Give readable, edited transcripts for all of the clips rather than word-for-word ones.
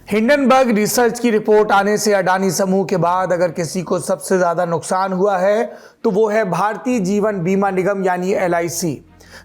Hindenburg research की report आने से अडानी समूह के बाद अगर किसी को सबसे ज्यादा नुकसान हुआ है तो वो है भारतीय जीवन बीमा निगम यानी LIC।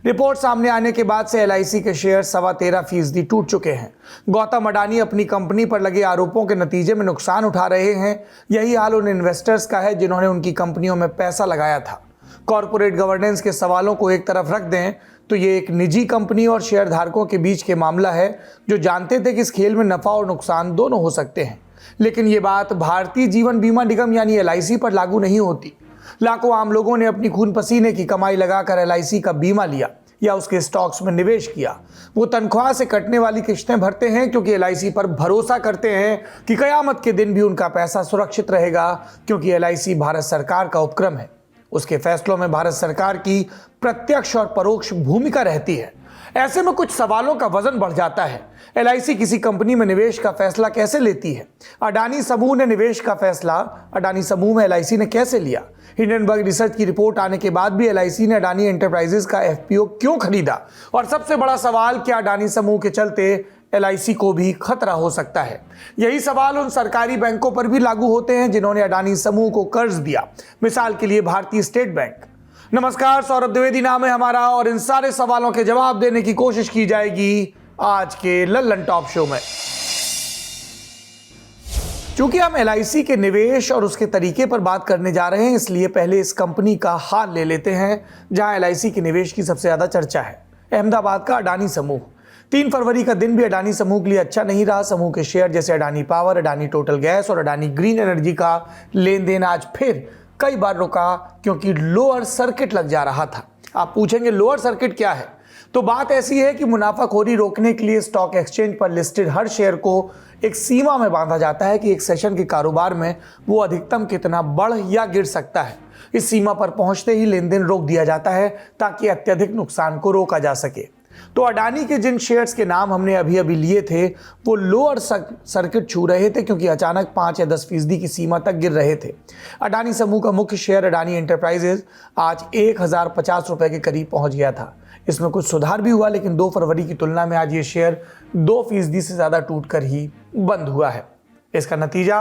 रिपोर्ट सामने आने के बाद से LIC के शेयर 13.25% टूट चुके हैं। गौतम अडानी अपनी कंपनी पर लगे आरोपों के नतीजे में नुकसान उठा रहे हैं। यही हाल उन इन्वेस्टर्स का है जिन्होंने उनकी कंपनियों में पैसा लगाया था। कॉर्पोरेट गवर्नेंस के सवालों को एक तरफ रख दें तो ये एक निजी कंपनी और शेयरधारकों के बीच के मामला है जो जानते थे कि इस खेल में नफा और नुकसान दोनों हो सकते हैं। लेकिन ये बात भारतीय जीवन बीमा निगम यानी LIC पर लागू नहीं होती। लाखों आम लोगों ने अपनी खून पसीने की कमाई लगाकर LIC का बीमा लिया या उसके स्टॉक्स में निवेश किया। वो तनख्वाह से कटने वाली किश्तें भरते हैं क्योंकि LIC पर भरोसा करते हैं कि कयामत के दिन भी उनका पैसा सुरक्षित रहेगा, क्योंकि LIC भारत सरकार का उपक्रम है। उसके फैसलों में भारत सरकार की प्रत्यक्ष और परोक्ष भूमिका रहती है। ऐसे में कुछ सवालों का वजन बढ़ जाता है। LIC किसी कंपनी में निवेश का फैसला कैसे लेती है? अडानी समूह ने निवेश का फैसला अडानी समूह में LIC ने कैसे लिया? हिंडनबर्ग रिसर्च की रिपोर्ट आने के बाद भी LIC ने अडानी एंटरप्राइजेज का FPO क्यों खरीदा? और सबसे बड़ा सवाल, क्या अडानी समूह के चलते LIC को भी खतरा हो सकता है? यही सवाल उन सरकारी बैंकों पर भी लागू होते हैं जिन्होंने अडानी समूह को कर्ज दिया। मिसाल के लिए भारतीय स्टेट बैंक। नमस्कार, सौरभ द्विवेदी नाम है हमारा और इन सारे सवालों के जवाब देने की कोशिश की जाएगी आज के लल्लन टॉप शो में। चूंकि हम LIC के निवेश और उसके तरीके पर बात करने जा रहे हैं, इसलिए पहले इस कंपनी का हाल ले लेते हैं जहां LIC के निवेश की सबसे ज्यादा चर्चा है। अहमदाबाद का अडानी समूह। 3 फरवरी का दिन भी अडानी समूह के लिए अच्छा नहीं रहा। समूह के शेयर जैसे Adani power, Adani total gas और अडानी ग्रीन एनर्जी का लेन देन आज फिर कई बार रुका क्योंकि लोअर सर्किट लग जा रहा था। आप पूछेंगे लोअर सर्किट क्या है? तो बात ऐसी है कि मुनाफाखोरी रोकने के लिए स्टॉक एक्सचेंज पर लिस्टेड हर शेयर को एक सीमा में बांधा जाता है कि एक सेशन के कारोबार में वो अधिकतम कितना बढ़ या गिर सकता है। इस सीमा पर पहुंचते ही लेन देन रोक दिया जाता है ताकि अत्यधिक नुकसान को रोका जा सके। तो अडानी के जिन शेयर्स के नाम हमने अभी अभी लिए थे वो लोअर सर्किट छू रहे थे क्योंकि अचानक 5 या 10% की सीमा तक गिर रहे थे। अडानी समूह का मुख्य शेयर अडानी एंटरप्राइजेज आज 1050 रुपए के करीब पहुंच गया था। इसमें कुछ सुधार भी हुआ, लेकिन 2 फरवरी की तुलना में आज ये शेयर 2% से ज्यादा टूटकर ही बंद हुआ है। इसका नतीजा,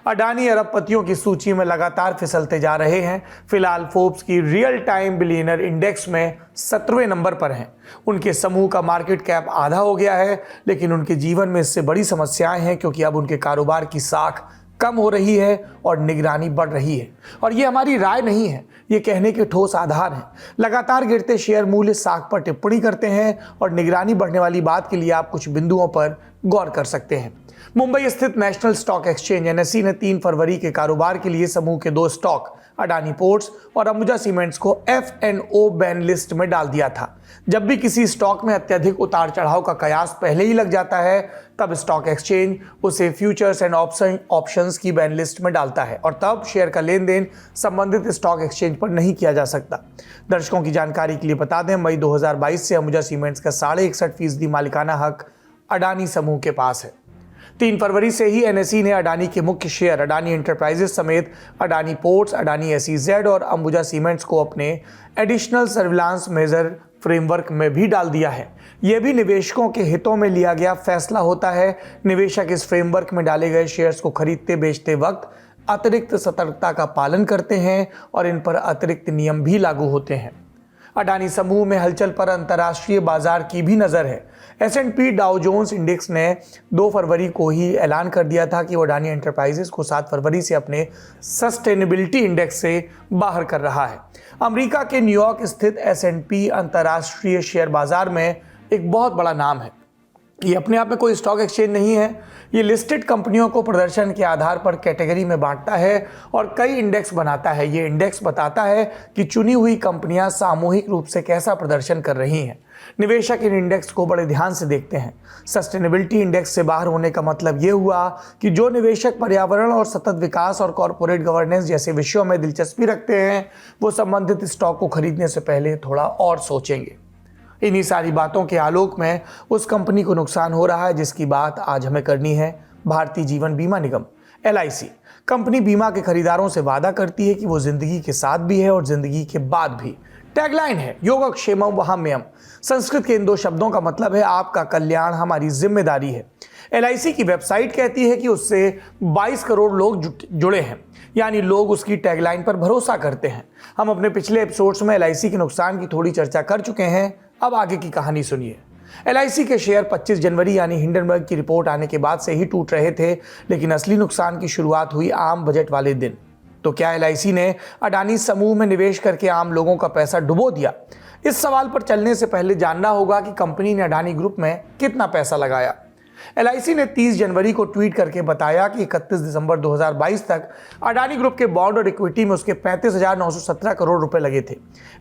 अडानी अरबपतियों की सूची में लगातार फिसलते जा रहे हैं। फिलहाल फोर्ब्स की रियल टाइम बिलियनर इंडेक्स में 17वें नंबर पर हैं। उनके समूह का मार्केट कैप आधा हो गया है, लेकिन उनके जीवन में इससे बड़ी समस्याएं हैं क्योंकि अब उनके कारोबार की साख कम हो रही है और निगरानी बढ़ रही है। और ये हमारी राय नहीं है, ये कहने के ठोस आधार हैं। लगातार गिरते शेयर मूल्य साख पर टिप्पणी करते हैं और निगरानी बढ़ने वाली बात के लिए आप कुछ बिंदुओं पर गौर कर सकते हैं। मुंबई स्थित नेशनल स्टॉक एक्सचेंज NSE ने 3 फरवरी के कारोबार के लिए समूह के 2 स्टॉक अडानी पोर्ट्स और अंबुजा सीमेंट्स को F&O बैन लिस्ट में डाल दिया था। जब भी किसी स्टॉक में अत्यधिक उतार चढ़ाव का कयास पहले ही लग जाता है तब स्टॉक एक्सचेंज उसे फ्यूचर्स एंड ऑप्शंस की बैन लिस्ट में डालता है और तब शेयर का लेन देन संबंधित स्टॉक एक्सचेंज पर नहीं किया जा सकता। दर्शकों की जानकारी के लिए बता दें, मई 2022 से अंबुजा सीमेंट्स का 61.5% मालिकाना हक अडानी समूह के पास है। 3 फरवरी से ही NSE ने अडानी के मुख्य शेयर अडानी एंटरप्राइजेज समेत अडानी पोर्ट्स, अडानी SEZ और अंबुजा सीमेंट्स को अपने एडिशनल सर्विलांस मेजर फ्रेमवर्क में भी डाल दिया है। यह भी निवेशकों के हितों में लिया गया फैसला होता है। निवेशक इस फ्रेमवर्क में डाले गए शेयर्स को खरीदते बेचते वक्त अतिरिक्त सतर्कता का पालन करते हैं और इन पर अतिरिक्त नियम भी लागू होते हैं। अडानी समूह में हलचल पर अंतर्राष्ट्रीय बाजार की भी नजर है। S&P डाउ जोन्स इंडेक्स ने 2 फरवरी को ही ऐलान कर दिया था कि वो अडानी एंटरप्राइजेज को 7 फरवरी से अपने सस्टेनेबिलिटी इंडेक्स से बाहर कर रहा है। अमेरिका के न्यूयॉर्क स्थित S&P अंतर्राष्ट्रीय शेयर बाजार में एक बहुत बड़ा नाम है। ये अपने आप में कोई स्टॉक एक्सचेंज नहीं है। ये लिस्टेड कंपनियों को प्रदर्शन के आधार पर कैटेगरी में बांटता है और कई इंडेक्स बनाता है। ये इंडेक्स बताता है कि चुनी हुई कंपनियां सामूहिक रूप से कैसा प्रदर्शन कर रही हैं। निवेशक इन इंडेक्स को बड़े ध्यान से देखते हैं। सस्टेनेबिलिटी इंडेक्स से बाहर होने का मतलब ये हुआ कि जो निवेशक पर्यावरण और सतत विकास और कॉर्पोरेट गवर्नेंस जैसे विषयों में दिलचस्पी रखते हैं वो संबंधित स्टॉक को खरीदने से पहले थोड़ा और सोचेंगे। इन्हीं सारी बातों के आलोक में उस कंपनी को नुकसान हो रहा है जिसकी बात आज हमें करनी है, भारतीय जीवन बीमा निगम LIC। कंपनी बीमा के खरीदारों से वादा करती है कि वो जिंदगी के साथ भी है और जिंदगी के बाद भी। टैगलाइन है योगक्षेमम वहाम्यम। संस्कृत के इन 2 शब्दों का मतलब है आपका कल्याण हमारी जिम्मेदारी है। LIC की वेबसाइट कहती है कि उससे 22 करोड़ लोग जुड़े हैं, यानी लोग उसकी टैगलाइन पर भरोसा करते हैं। हम अपने पिछले एपिसोड्स में LIC के नुकसान की थोड़ी चर्चा कर चुके हैं, अब आगे की कहानी सुनिए। LIC के शेयर 25 जनवरी यानी हिंडनबर्ग की रिपोर्ट आने के बाद से ही टूट रहे थे, लेकिन असली नुकसान की शुरुआत हुई आम बजट वाले दिन। तो क्या LIC ने अडानी समूह में निवेश करके आम लोगों का पैसा डुबो दिया? इस सवाल पर चलने से पहले जानना होगा कि कंपनी ने अडानी ग्रुप में कितना पैसा लगाया। LIC ने 30 जनवरी को ट्वीट करके बताया कि 31 दिसंबर 2022 तक अडानी ग्रुप के बॉन्ड और इक्विटी में उसके 35,917 करोड़ रुपए लगे थे।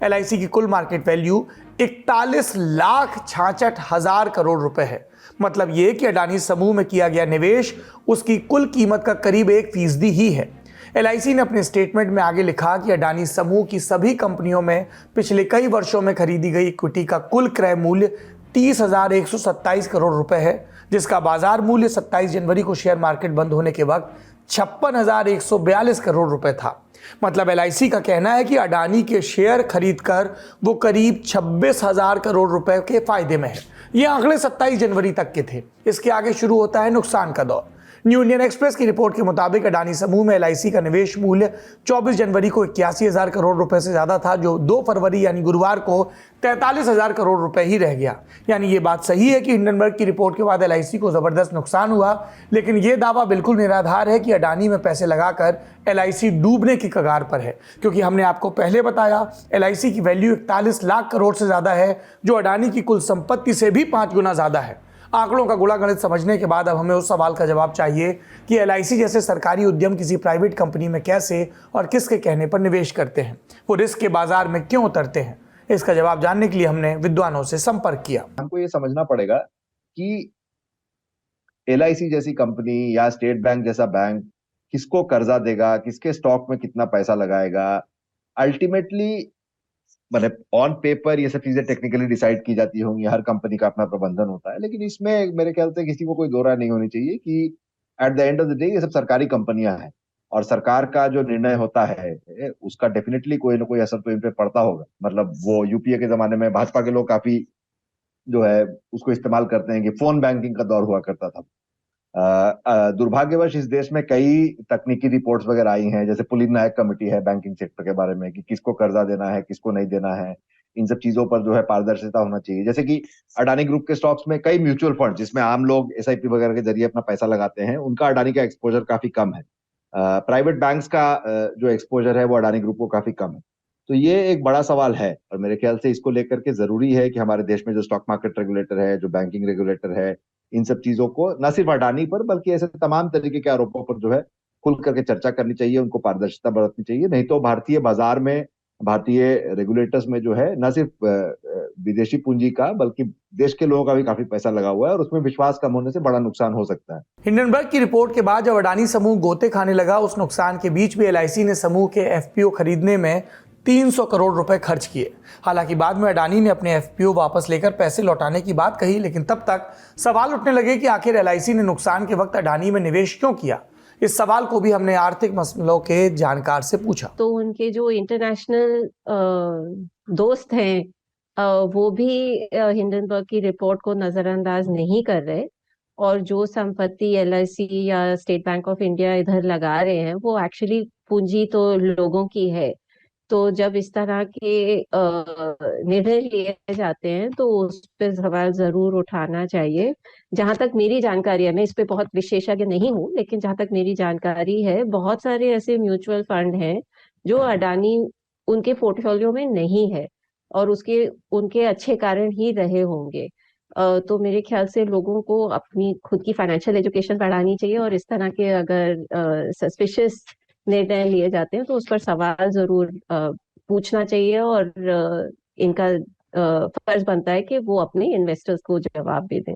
LIC की कुल मार्केट वैल्यू 41,66,000 करोड़ रुपए है। मतलब ये कि अडानी समूह में किया गया निवेश उसकी कुल कीमत का करीब 1% ही है। LIC ने अपने स्टेटमेंट में आगे लिखा कि अडानी समूह की सभी कंपनियों में पिछले कई वर्षों में खरीदी गई इक्विटी का कुल क्रय मूल्य 30,127 करोड़ रुपए है, जिसका बाजार मूल्य 27 जनवरी को शेयर मार्केट बंद होने के वक्त 56,142 करोड़ रुपए था। मतलब LIC का कहना है कि अडानी के शेयर खरीदकर वो करीब 26,000 करोड़ रुपए के फायदे में है। ये आंकड़े 27 जनवरी तक के थे। इसके आगे शुरू होता है नुकसान का दौर। न्यू इंडियन एक्सप्रेस की रिपोर्ट के मुताबिक अडानी समूह में LIC का निवेश मूल्य 24 जनवरी को 81,000 करोड़ रुपए से ज्यादा था, जो 2 फरवरी यानी गुरुवार को 43,000 करोड़ रुपए ही रह गया। यानी ये बात सही है कि हिंडनबर्ग की रिपोर्ट के बाद LIC को जबरदस्त नुकसान हुआ, लेकिन ये दावा बिल्कुल निराधार है कि अडानी में पैसे लगाकर LIC डूबने की कगार पर है, क्योंकि हमने आपको पहले बताया LIC की वैल्यू 41 लाख करोड़ से ज्यादा है, जो अडानी की कुल संपत्ति से भी 5 गुना ज्यादा है। आंकड़ों का गुणा गणित समझने के बाद अब हमें उस सवाल का जवाब चाहिए कि LIC जैसे सरकारी उद्यम किसी प्राइवेट कंपनी में कैसे और किसके कहने पर निवेश करते हैं, वो रिस्क के बाजार में क्यों उतरते हैं। इसका जवाब जानने के लिए हमने विद्वानों से संपर्क किया। हमको ये समझना पड़ेगा कि LIC जैसी कंपनी या स्टेट बैंक जैसा बैंक किसको कर्जा देगा, किसके स्टॉक में कितना पैसा लगाएगा, अल्टीमेटली मतलब ऑन पेपर ये सब चीजें टेक्निकली डिसाइड की जाती होंगी। हर कंपनी का अपना प्रबंधन होता है, लेकिन इसमें मेरे ख्याल से किसी को कोई दो राय नहीं होनी चाहिए कि at the end of the day ये सब सरकारी कंपनियां हैं और सरकार का जो निर्णय होता है उसका डेफिनेटली कोई ना कोई असर तो इन पे पड़ता होगा। मतलब वो यूपीए के जमाने में भाजपा के लोग काफी जो है उसको इस्तेमाल करते हैं कि फोन बैंकिंग का दौर हुआ करता था। दुर्भाग्यवश इस देश में कई तकनीकी रिपोर्ट्स वगैरह आई हैं, जैसे पुलिन नायक कमेटी है बैंकिंग सेक्टर के बारे में कि किसको कर्जा देना है, किसको नहीं देना है। इन सब चीजों पर जो है पारदर्शिता होना चाहिए। जैसे कि अडानी ग्रुप के स्टॉक्स में कई म्यूचुअल फंड जिसमें आम लोग SIP वगैरह के जरिए अपना पैसा लगाते हैं, उनका अडानी का एक्सपोजर काफी कम है। प्राइवेट बैंक्स का जो एक्सपोजर है वो अडानी ग्रुप को काफी कम है। तो ये एक बड़ा सवाल है और मेरे ख्याल से इसको लेकर के जरूरी है कि हमारे देश में जो स्टॉक मार्केट रेगुलेटर है, जो बैंकिंग रेगुलेटर है, इन सब चीजों को न सिर्फ अडानी पर बल्कि ऐसे तमाम तरीके के आरोपों पर जो है खुल करके चर्चा करनी चाहिए, उनको पारदर्शिता बरतनी चाहिए। नहीं तो भारतीय बाजार में, भारतीय रेगुलेटर्स में जो है न सिर्फ विदेशी पूंजी का बल्कि देश के लोगों का भी काफी पैसा लगा हुआ है और उसमें विश्वास कम होने से बड़ा नुकसान हो सकता है। हिंडनबर्ग की रिपोर्ट के बाद जब अडानी समूह गोते खाने लगा, उस नुकसान के बीच भी LIC ने समूह के FPO खरीदने में 300 करोड़ रुपए खर्च किए। हालांकि बाद में अडानी ने अपने FPO वापस लेकर पैसे लौटाने की बात कही, लेकिन तब तक सवाल उठने लगे कि आखिर LIC ने नुकसान के वक्त अडानी में निवेश क्यों किया। इस सवाल को भी हमने आर्थिक मसलों के जानकार से पूछा। तो उनके जो इंटरनेशनल दोस्त हैं वो भी हिंडनबर्ग की रिपोर्ट को नजरअंदाज नहीं कर रहे और जो संपत्ति LIC या स्टेट बैंक ऑफ इंडिया इधर लगा रहे हैं वो एक्चुअली पूंजी तो लोगों की है। तो जब इस तरह के निर्णय लिए जाते हैं तो उस पर सवाल जरूर उठाना चाहिए। जहां तक मेरी जानकारी है, मैं इस पे बहुत विशेषज्ञ नहीं हूँ, लेकिन जहां तक मेरी जानकारी है बहुत सारे ऐसे म्यूचुअल फंड हैं जो अडानी उनके पोर्टफोलियो में नहीं है और उसके उनके अच्छे कारण ही रहे होंगे। तो मेरे ख्याल से लोगों को अपनी खुद की फाइनेंशियल एजुकेशन बढ़ानी चाहिए और इस तरह के अगर सस्पिशियस निर्णय लिए जाते हैं तो उस पर सवाल जरूर पूछना चाहिए और इनका फर्ज बनता है कि वो अपने इन्वेस्टर्स को जवाब भी दें।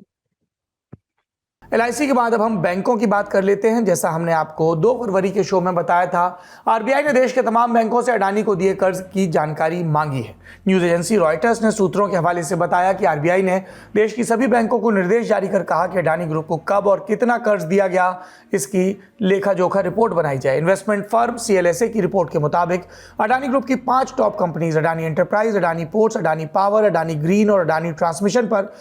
LIC के बाद अब हम बैंकों की बात कर लेते हैं। जैसा हमने आपको 2 फरवरी के शो में बताया था, RBI ने देश के तमाम बैंकों से अडानी को दिए कर्ज की जानकारी मांगी है। न्यूज एजेंसी रॉयटर्स ने सूत्रों के हवाले से बताया कि RBI ने देश की सभी बैंकों को निर्देश जारी कर कहा कि अडानी ग्रुप को कब और कितना कर्ज दिया गया, इसकी लेखा जोखा रिपोर्ट बनाई जाए। इन्वेस्टमेंट फर्म CLSA की रिपोर्ट के मुताबिक अडानी ग्रुप की 5 top companies Adani enterprise, Adani ports, Adani power, Adani green और अडानी ट्रांसमिशन पर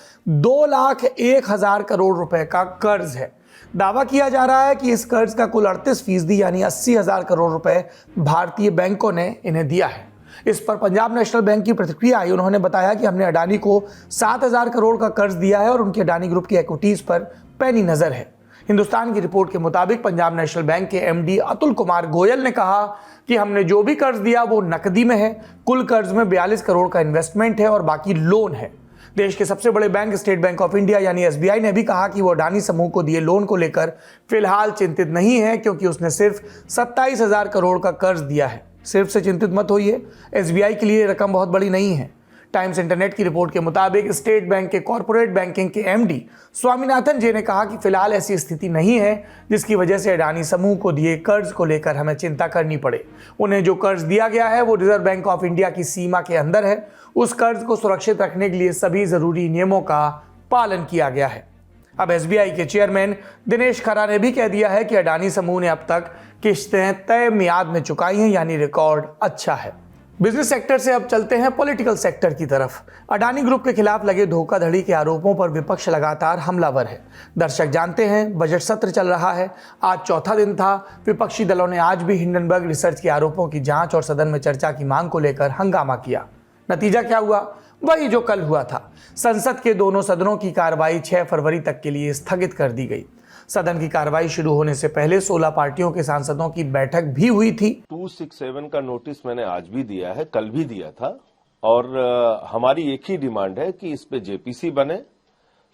2,01,000 करोड़ रुपए का कर्ज है। दावा किया जा रहा है कि इस कर्ज का कुल 38% यानी 80,000 करोड़ रुपए भारतीय बैंकों ने इन्हें दिया है। इस पर पंजाब नेशनल बैंक की प्रतिक्रिया आई। उन्होंने बताया कि हमने अडानी को 7,000 करोड़ का कर्ज दिया है और उनके अडानी ग्रुप की इक्विटीज पर पैनी नजर है। हिंदुस्तान की रिपोर्ट के मुताबिक पंजाब नेशनल बैंक के एमडी अतुल कुमार गोयल ने कहा कि हमने जो भी कर्ज दिया वो नकदी में है। कुल कर्ज में 42 करोड़ का इन्वेस्टमेंट है और बाकी लोन है। देश के सबसे बड़े bank state bank of India यानी एसबीआई ने भी कहा कि वो अडानी समूह को दिए लोन को लेकर फिलहाल चिंतित नहीं है, क्योंकि उसने सिर्फ 27,000 करोड़ का कर्ज दिया है। सिर्फ से चिंतित मत होइए, एसबीआई के लिए रकम बहुत बड़ी नहीं है। टाइम्स इंटरनेट की रिपोर्ट के मुताबिक स्टेट बैंक के कॉर्पोरेट बैंकिंग के एमडी स्वामीनाथन जे ने कहा कि फिलहाल ऐसी स्थिति नहीं है जिसकी वजह से अडानी समूह को दिए कर्ज को लेकर हमें चिंता करनी पड़े। उन्हें जो कर्ज दिया गया है वो रिजर्व बैंक ऑफ इंडिया की सीमा के अंदर है। उस कर्ज को सुरक्षित रखने के लिए सभी जरूरी नियमों का पालन किया गया है। अब एसबीआई के चेयरमैन दिनेश खरा ने भी कह दिया है कि अडानी समूह ने अब तक किस्तें तय मियाद में चुकाई हैं, यानी रिकॉर्ड अच्छा है। बिजनेस सेक्टर से अब चलते हैं पॉलिटिकल सेक्टर की तरफ। अडानी ग्रुप के खिलाफ लगे धोखाधड़ी के आरोपों पर विपक्ष लगातार हमलावर है। दर्शक जानते हैं, बजट सत्र चल रहा है, आज चौथा दिन था। विपक्षी दलों ने आज भी हिंडनबर्ग रिसर्च के आरोपों की जांच और सदन में चर्चा की मांग को लेकर हंगामा किया। नतीजा क्या हुआ? वही जो कल हुआ था। संसद के दोनों सदनों की कार्रवाई 6 फरवरी तक के लिए स्थगित कर दी गई। सदन की कार्रवाई शुरू होने से पहले 16 पार्टियों के सांसदों की बैठक भी हुई थी। 267 का नोटिस मैंने आज भी दिया है, कल भी दिया था, और हमारी एक ही डिमांड है कि इस पे जेपीसी बने,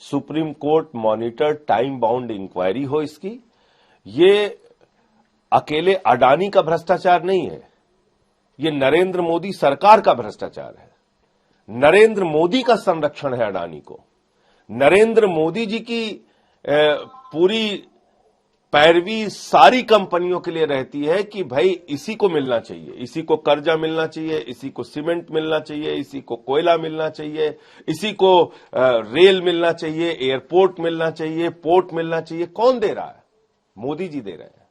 supreme court monitor time bound inquiry हो इसकी। ये अकेले अडानी का भ्रष्टाचार नहीं है, ये नरेंद्र मोदी सरकार का भ्रष्टाचार है। नरेंद्र मोदी का संरक्षण है अडानी को। नरेंद्र मोदी जी की पूरी पैरवी सारी कंपनियों के लिए रहती है कि भाई इसी को मिलना चाहिए, इसी को कर्जा मिलना चाहिए, इसी को सीमेंट मिलना चाहिए, इसी को कोयला मिलना चाहिए, इसी को रेल मिलना चाहिए, एयरपोर्ट मिलना चाहिए, पोर्ट मिलना चाहिए। कौन दे रहा है? मोदी जी दे रहे हैं।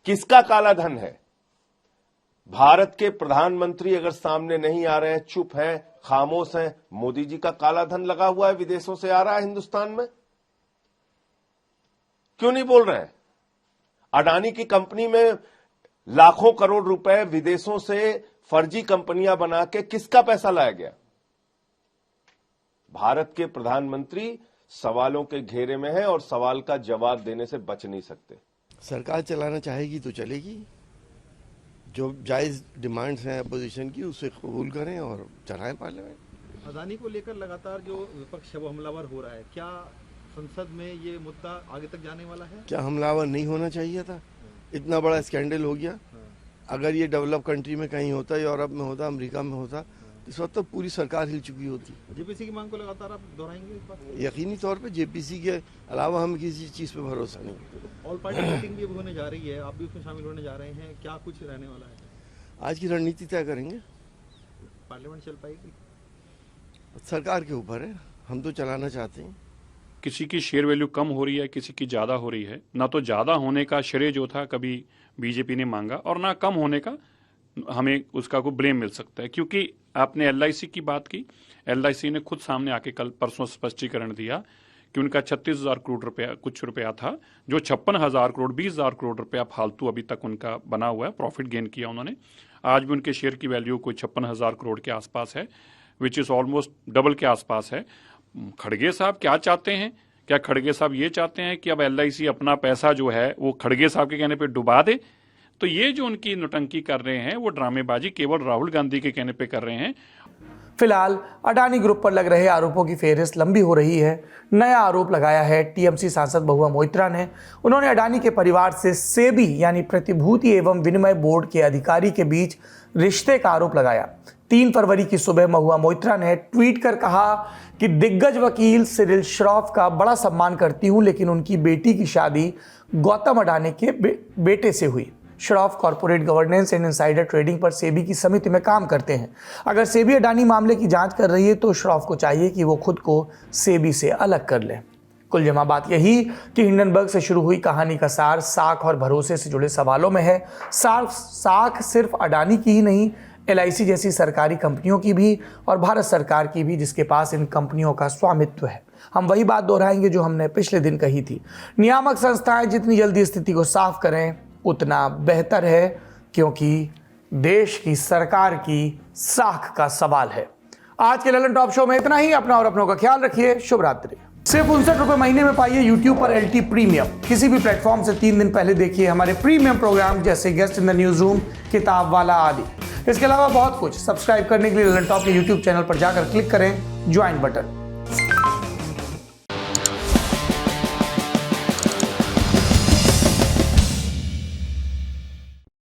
किसका काला धन है? भारत के प्रधानमंत्री अगर सामने नहीं आ रहे हैं, चुप हैं, खामोश हैं, मोदी जी का काला धन लगा हुआ है, विदेशों से आ रहा है हिंदुस्तान में। क्यों नहीं बोल रहे हैं? अडानी की कंपनी में लाखों करोड़ रुपए विदेशों से फर्जी कंपनियां बना के किसका पैसा लाया गया? भारत के प्रधानमंत्री सवालों के घेरे में है और सवाल का जवाब देने से बच नहीं सकते। सरकार चलाना चाहेगी तो चलेगी। जो जायज डिमांड्स हैं अपोजिशन की उसे कबूल करें और चलाएं पार्लियामेंट। अडानी को लेकर लगातार जो विपक्ष है वो हमलावर हो रहा है, क्या संसद में ये मुद्दा आगे तक जाने वाला है? क्या हमलावर नहीं होना चाहिए था? इतना बड़ा स्कैंडल हो गया। अगर ये डेवलप कंट्री में कहीं होता, यूरोप में होता, अमेरिका में होता, इस वक्त तो पूरी सरकार हिल चुकी होती। जेपीसी की मांग को लगातार आप दोहराएंगे इस बात? यकीनी तौर पे जेपीसी के अलावा हमें किसी चीज पे भरोसा नहीं। ऑल पार्टी मीटिंग भी होने जा रही है, आप भी उसमें शामिल होने जा रहे हैं, क्या कुछ रहने वाला है? आज की रणनीति तय करेंगे। पार्लियामेंट चल पाएगी? सरकार के ऊपर है, हम तो चलाना चाहते हैं। किसी की शेयर वैल्यू कम हो रही है, किसी की ज़्यादा हो रही है। ना तो ज़्यादा होने का श्रेय जो था कभी बीजेपी ने मांगा, और ना कम होने का हमें उसका को ब्लेम मिल सकता है। क्योंकि आपने एलआईसी की बात की, एलआईसी ने खुद सामने आके कल परसों स्पष्टीकरण दिया कि उनका 36,000 करोड़ रुपया कुछ रुपया था, जो 56,000 करोड़ 20,000 करोड़ रुपया फालतू अभी तक उनका बना हुआ है, प्रॉफिट गेन किया उन्होंने। आज भी उनके शेयर की वैल्यू कोई 56,000 करोड़ के आसपास है, विच इज़ ऑलमोस्ट डबल के आसपास है। खड़गे साहब क्या चाहते हैं? क्या खड़गे साहब ये चाहते हैं कि अब एलआईसी अपना पैसा जो है वो खड़गे साहब के कहने पे डुबा दे? तो ये जो उनकी नौटंकी कर रहे हैं वो ड्रामेबाजी केवल राहुल गांधी के कहने पे कर रहे हैं। फिलहाल अडानी ग्रुप पर लग रहे आरोपों की फेहरिस्त लंबी हो रही है। नया आरोप लगाया है टीएमसी सांसद महुआ मोइत्रा ने। उन्होंने अडानी के परिवार से सेबी यानी प्रतिभूति एवं विनिमय बोर्ड के अधिकारी के बीच रिश्ते का आरोप लगाया। 3 फरवरी की सुबह महुआ मोइत्रा ने ट्वीट कर कहा कि दिग्गज वकील सिरिल श्रॉफ का बड़ा सम्मान करती हूं, लेकिन उनकी बेटी की शादी गौतम अडानी के बेटे से हुई। Shroff corporate governance and insider trading पर सेबी की समिति में काम करते हैं। अगर सेबी अडानी मामले की जांच कर रही है तो श्रॉफ को चाहिए कि वो खुद को सेबी से अलग कर ले। कुल जमा बात यही कि हिंडनबर्ग से शुरू हुई कहानी का सार साख और भरोसे से जुड़े सवालों में है। साख सिर्फ अडानी की ही नहीं, एलआईसी जैसी सरकारी कंपनियों की भी और भारत सरकार की भी, जिसके पास इन कंपनियों का स्वामित्व है। हम वही बात दोहराएंगे जो हमने पिछले दिन कही थी। नियामक संस्थाएं जितनी जल्दी स्थिति को साफ करें उतना बेहतर है, क्योंकि देश की सरकार की साख का सवाल है। आज के ललन टॉप शो में इतना ही। अपना और अपनों का ख्याल रखिए। शुभ रात्रि। सिर्फ 59 रुपए महीने में पाइए YouTube पर LT प्रीमियम। किसी भी प्लेटफॉर्म से 3 दिन पहले देखिए हमारे प्रीमियम प्रोग्राम जैसे guest in the news room, किताब वाला आदि। इसके अलावा बहुत कुछ। सब्सक्राइब करने के लिए ललन टॉप के YouTube चैनल पर जाकर क्लिक करें ज्वाइन बटन।